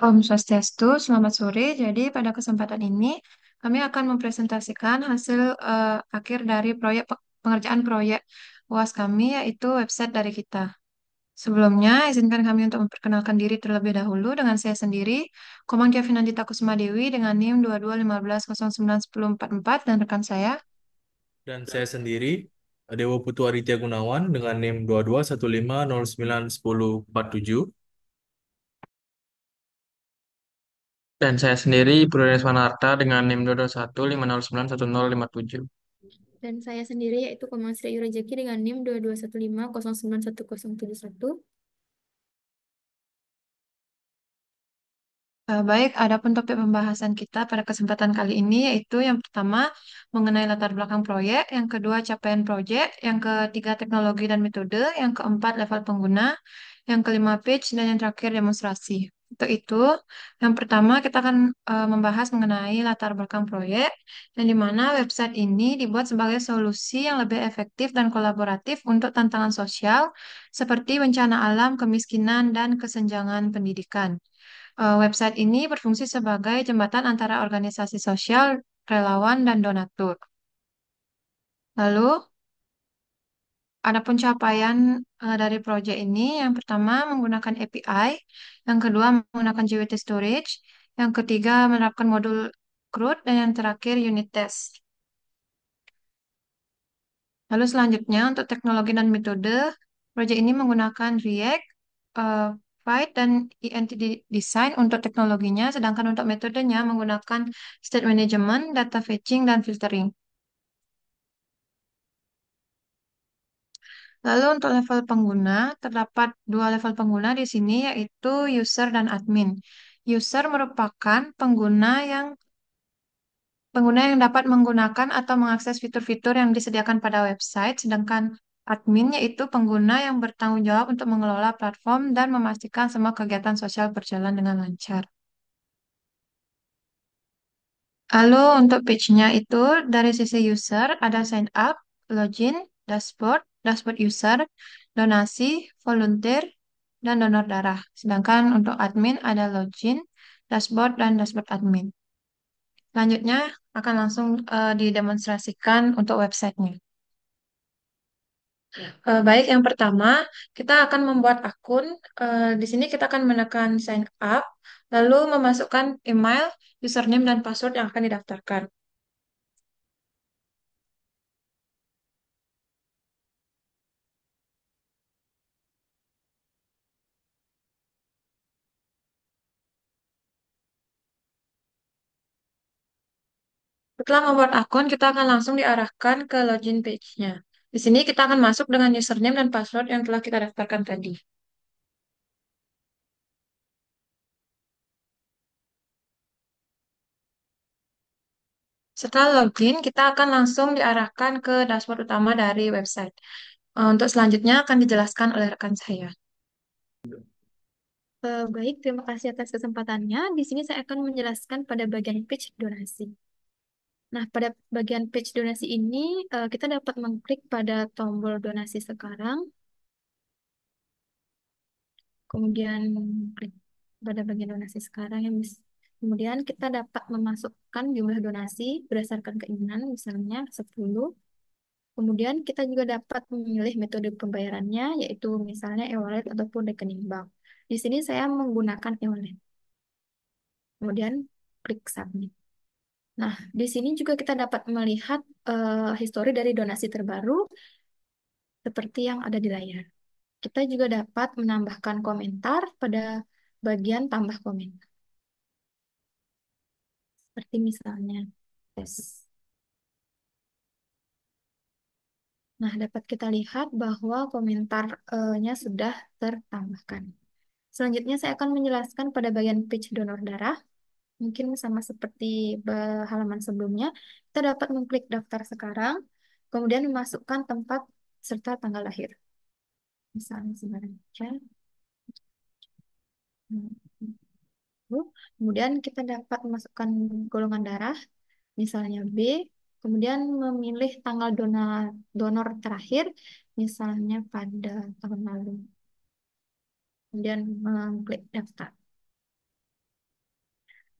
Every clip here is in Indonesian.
Om Swastiastu, selamat sore. Jadi pada kesempatan ini kami akan mempresentasikan hasil akhir dari pengerjaan proyek UAS kami yaitu website dari kita. Sebelumnya, izinkan kami untuk memperkenalkan diri terlebih dahulu dengan saya sendiri, Komang Finandita Kusuma Dewi dengan NIM 2215091044 dan rekan saya. Dan saya sendiri, Dewo Putu Aditya Gunawan dengan NIM 2215091047. Dan saya sendiri, Purwedana Manarta dengan NIM 22150911057. Dan saya sendiri yaitu Komang Sri Ayu Rejeki dengan NIM 2215091071. Baik, adapun topik pembahasan kita pada kesempatan kali ini yaitu yang pertama mengenai latar belakang proyek, yang kedua capaian proyek, yang ketiga teknologi dan metode, yang keempat level pengguna, yang kelima pitch, dan yang terakhir demonstrasi. Untuk itu, yang pertama kita akan membahas mengenai latar belakang proyek, yang dimana website ini dibuat sebagai solusi yang lebih efektif dan kolaboratif untuk tantangan sosial seperti bencana alam, kemiskinan, dan kesenjangan pendidikan. Website ini berfungsi sebagai jembatan antara organisasi sosial, relawan, dan donatur. Lalu, ada pencapaian dari proyek ini. Yang pertama, menggunakan API. Yang kedua, menggunakan JWT Storage. Yang ketiga, menerapkan modul CRUD. Dan yang terakhir, unit test. Lalu selanjutnya, untuk teknologi dan metode, proyek ini menggunakan React, eh, Vite, dan Entity Design untuk teknologinya, sedangkan untuk metodenya menggunakan state management, data fetching, dan filtering. Lalu untuk level pengguna, terdapat dua level pengguna di sini, yaitu user dan admin. User merupakan pengguna yang dapat menggunakan atau mengakses fitur-fitur yang disediakan pada website, sedangkan admin yaitu pengguna yang bertanggung jawab untuk mengelola platform dan memastikan semua kegiatan sosial berjalan dengan lancar. Lalu untuk page-nya itu dari sisi user ada sign up, login, dashboard user, donasi, volunteer, dan donor darah. Sedangkan untuk admin ada login, dashboard, dan dashboard admin. Selanjutnya akan langsung didemonstrasikan untuk websitenya. Baik, yang pertama kita akan membuat akun. Di sini kita akan menekan sign up, lalu memasukkan email, username, dan password yang akan didaftarkan. Setelah membuat akun, kita akan langsung diarahkan ke login page-nya. Di sini kita akan masuk dengan username dan password yang telah kita daftarkan tadi. Setelah login, kita akan langsung diarahkan ke dashboard utama dari website. Untuk selanjutnya akan dijelaskan oleh rekan saya. Baik, terima kasih atas kesempatannya. Di sini saya akan menjelaskan pada bagian page donasi. Nah, pada bagian page donasi ini, kita dapat mengklik pada tombol donasi sekarang, kemudian klik pada bagian donasi sekarang yang kemudian kita dapat memasukkan jumlah donasi berdasarkan keinginan, misalnya 10. Kemudian kita juga dapat memilih metode pembayarannya, yaitu misalnya e-wallet ataupun rekening bank. Di sini saya menggunakan e-wallet. Kemudian klik submit. Nah, di sini juga kita dapat melihat histori dari donasi terbaru seperti yang ada di layar. Kita juga dapat menambahkan komentar pada bagian tambah komentar. Seperti misalnya tes. Nah, dapat kita lihat bahwa komentarnya sudah tertambahkan. Selanjutnya saya akan menjelaskan pada bagian page donor darah. Mungkin sama seperti halaman sebelumnya, kita dapat mengklik daftar sekarang, kemudian memasukkan tempat serta tanggal lahir. Misalnya sebenarnya. Kemudian kita dapat memasukkan golongan darah, misalnya B, kemudian memilih tanggal donor terakhir, misalnya pada tahun lalu. Kemudian mengklik daftar.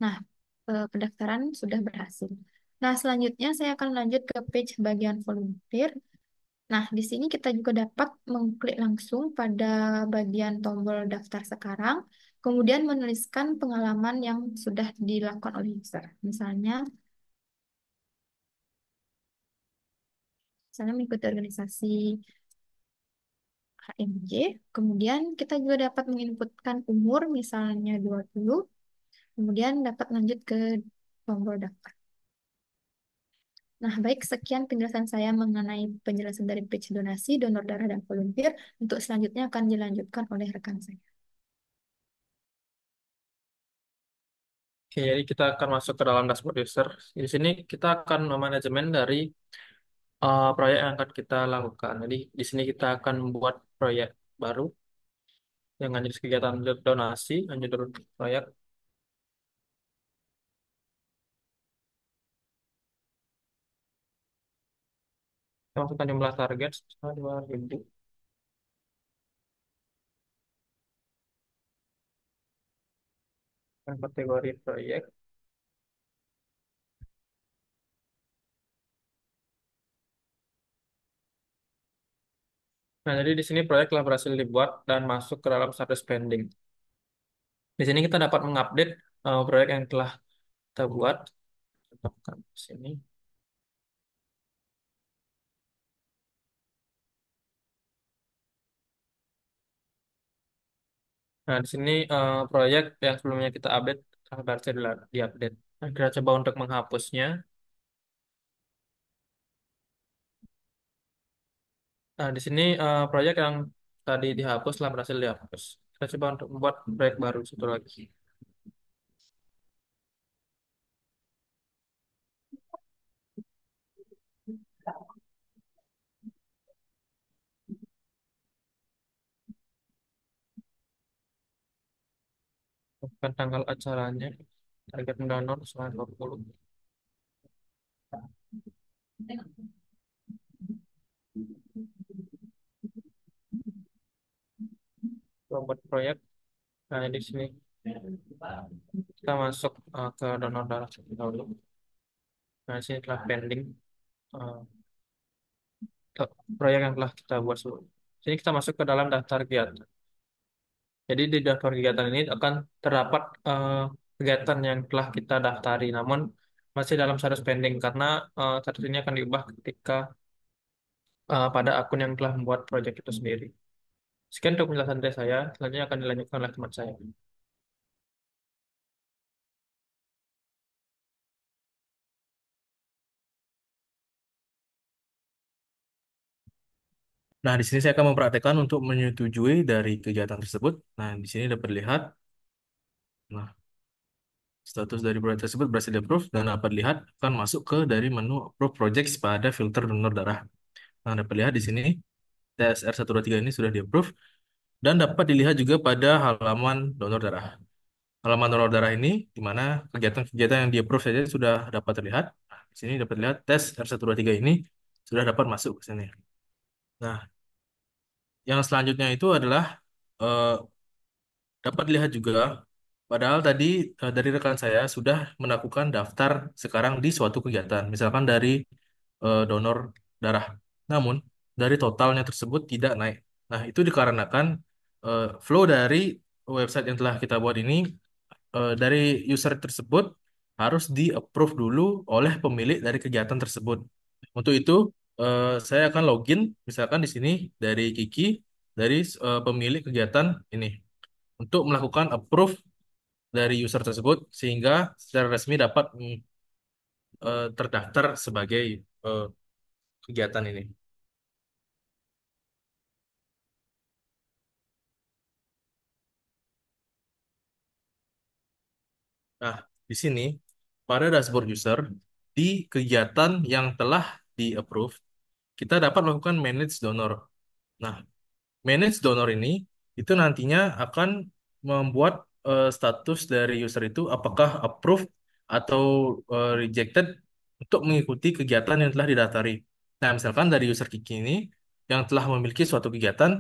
Nah, pendaftaran sudah berhasil. Nah, selanjutnya saya akan lanjut ke page bagian volunteer. Nah, di sini kita juga dapat mengklik langsung pada bagian tombol daftar sekarang, kemudian menuliskan pengalaman yang sudah dilakukan oleh user. Misalnya mengikuti organisasi HMJ, kemudian kita juga dapat menginputkan umur, misalnya 20, kemudian dapat lanjut ke tombol daftar. Nah, baik, sekian penjelasan saya mengenai penjelasan dari page donasi, donor darah, dan volunteer. Untuk selanjutnya akan dilanjutkan oleh rekan saya. Oke, jadi kita akan masuk ke dalam dashboard user. Di sini kita akan memanajemen dari proyek yang akan kita lakukan. Jadi di sini kita akan membuat proyek baru dengan jenis kegiatan donasi, lanjut proyek. Kita masukkan jumlah target 2.000 dan kategori proyek. Nah, jadi di sini proyek telah berhasil dibuat dan masuk ke dalam status pending. Di sini kita dapat mengupdate proyek yang telah kita buat. Tetapkan di sini. Nah, di sini proyek yang sebelumnya kita update telah berhasil diupdate. Nah, kita coba untuk menghapusnya. Nah, di sini proyek yang tadi dihapus telah berhasil dihapus. Kita coba untuk membuat proyek baru satu lagi. Bukan tanggal acaranya. Target mendownload 20. Buat proyek. Nah, di sini kita masuk ke donor darah terlebih dahulu. Nah, di sini telah pending eh, proyek yang telah kita buat sebelumnya. Sini kita masuk ke dalam daftar kegiatan. Jadi di daftar kegiatan ini akan terdapat kegiatan yang telah kita daftari, namun masih dalam status pending karena status ini akan diubah ketika pada akun yang telah membuat proyek itu sendiri. Sekian untuk penjelasan dari saya, selanjutnya akan dilanjutkan oleh teman saya. Nah, di sini saya akan mempraktekkan untuk menyetujui dari kegiatan tersebut. Nah, di sini dapat lihat, nah, status dari proyek tersebut berhasil di-approve dan dapat lihat akan masuk ke dari menu approve projects pada filter donor darah. Nah, dapat lihat di sini TSR 123 ini sudah di-approve dan dapat dilihat juga pada halaman donor darah. Halaman donor darah ini di mana kegiatan-kegiatan yang di-approve saja sudah dapat terlihat. Nah, di sini dapat lihat tes R123 ini sudah dapat masuk ke sini. Nah, yang selanjutnya itu adalah eh, dapat dilihat juga, padahal tadi dari rekan saya sudah melakukan daftar sekarang di suatu kegiatan, misalkan dari donor darah. Namun, dari totalnya tersebut tidak naik. Nah, itu dikarenakan flow dari website yang telah kita buat ini, dari user tersebut harus di-approve dulu oleh pemilik dari kegiatan tersebut. Untuk itu, saya akan login, misalkan di sini dari Kiki, dari pemilik kegiatan ini untuk melakukan approve dari user tersebut sehingga secara resmi dapat terdaftar sebagai eh, kegiatan ini. Nah, di sini pada dashboard user di kegiatan yang telah di-approve, kita dapat melakukan manage donor. Nah, manage donor ini itu nantinya akan membuat status dari user itu apakah approve atau rejected untuk mengikuti kegiatan yang telah didaftari. Nah, misalkan dari user Kiki ini yang telah memiliki suatu kegiatan,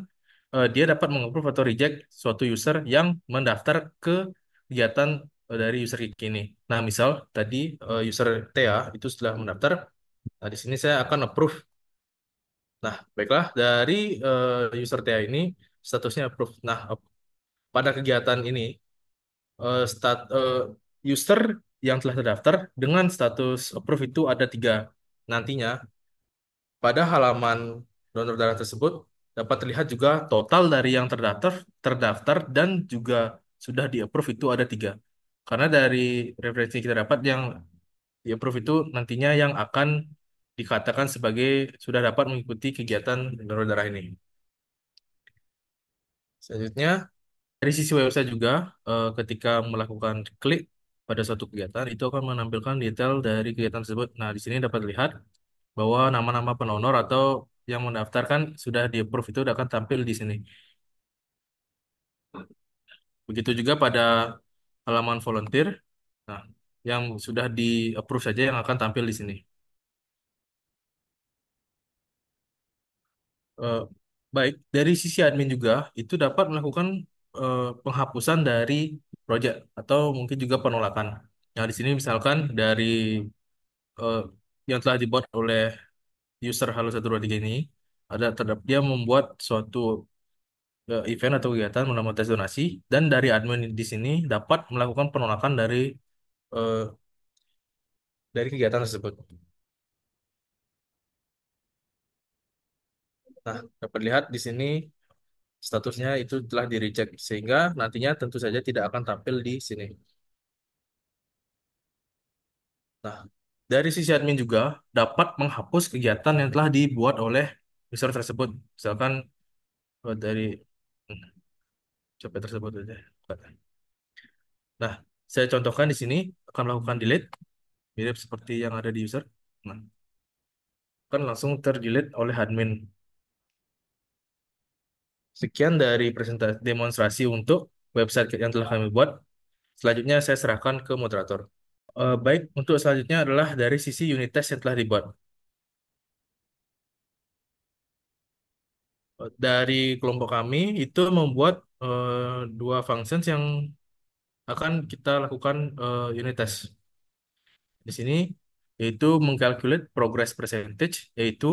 dia dapat mengapprove atau reject suatu user yang mendaftar ke kegiatan dari user ini. Nah, misal tadi user Tia itu setelah mendaftar, nah di sini saya akan approve. Nah, baiklah dari user Tia ini statusnya approve. Nah, pada kegiatan ini user yang telah terdaftar dengan status approve itu ada tiga. Nantinya pada halaman donor darah tersebut dapat terlihat juga total dari yang terdaftar dan juga sudah di-approve itu ada tiga. Karena dari referensi kita dapat yang di-approve itu nantinya yang akan dikatakan sebagai sudah dapat mengikuti kegiatan donor darah ini. Selanjutnya, dari sisi website juga, ketika melakukan klik pada suatu kegiatan, itu akan menampilkan detail dari kegiatan tersebut. Nah, di sini dapat lihat bahwa nama-nama pendonor atau yang mendaftarkan sudah di-approve itu akan tampil di sini. Begitu juga pada halaman volunteer, nah, yang sudah di-approve saja yang akan tampil di sini. Eh, Baik, dari sisi admin juga itu dapat melakukan penghapusan dari project atau mungkin juga penolakan. Nah, di sini misalkan dari eh, yang telah dibuat oleh user Halo123 ini ada terdapat dia membuat suatu event atau kegiatan bernama tes donasi dan dari admin di sini dapat melakukan penolakan eh, dari kegiatan tersebut. Nah, dapat lihat di sini statusnya itu telah di reject sehingga nantinya tentu saja tidak akan tampil di sini. Nah, dari sisi admin juga dapat menghapus kegiatan yang telah dibuat oleh user tersebut. Misalkan dari coba tersebut aja. Nah, saya contohkan di sini akan melakukan delete mirip seperti yang ada di user. Nah, kan langsung terdelete oleh admin. Sekian dari presentasi demonstrasi untuk website yang telah kami buat. Selanjutnya saya serahkan ke moderator. Baik, untuk selanjutnya adalah dari sisi unit test yang telah dibuat. Dari kelompok kami itu membuat dua functions yang akan kita lakukan unit test. Di sini yaitu mengkalkulate progress percentage, yaitu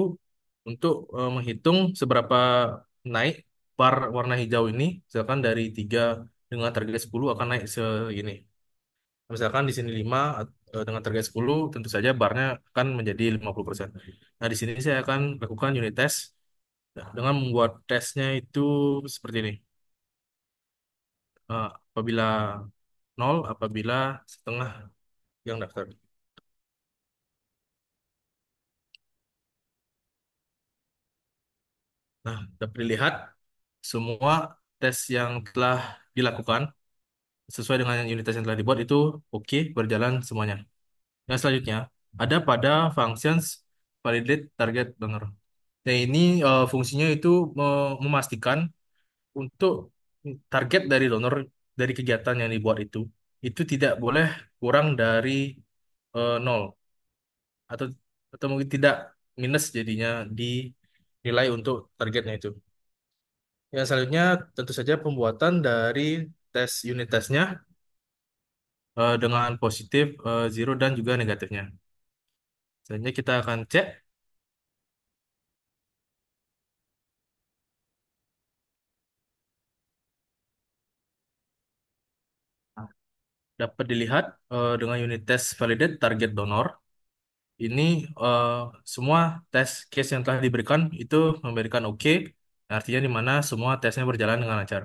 untuk menghitung seberapa naik bar warna hijau ini, misalkan dari 3 dengan target 10 akan naik segini. Misalkan di sini 5 dengan target 10, tentu saja barnya akan menjadi 50%. Nah, di sini saya akan lakukan unit test dengan membuat tesnya itu seperti ini. Apabila 0, apabila setengah yang daftar. Nah, dapat dilihat semua tes yang telah dilakukan sesuai dengan unit tes yang telah dibuat itu oke, berjalan semuanya. Yang selanjutnya ada pada functions validate target donor. Nah, ini fungsinya itu memastikan untuk target dari donor dari kegiatan yang dibuat itu tidak boleh kurang dari 0 atau mungkin tidak minus jadinya di nilai untuk targetnya itu. Yang selanjutnya tentu saja pembuatan dari unit tesnya dengan positif, zero dan juga negatifnya. Selanjutnya kita akan cek. Dapat dilihat dengan unit tes validate target donor. Ini eh, semua tes case yang telah diberikan itu memberikan oke. Artinya di mana semua tesnya berjalan dengan lancar.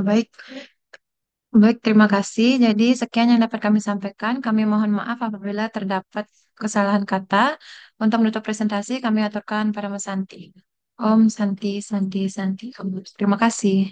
Baik, baik, terima kasih. Jadi sekian yang dapat kami sampaikan. Kami mohon maaf apabila terdapat kesalahan kata. Untuk menutup presentasi, kami aturkan pada Mas Santi. Om Santi, Santi, Santi. Om. Terima kasih.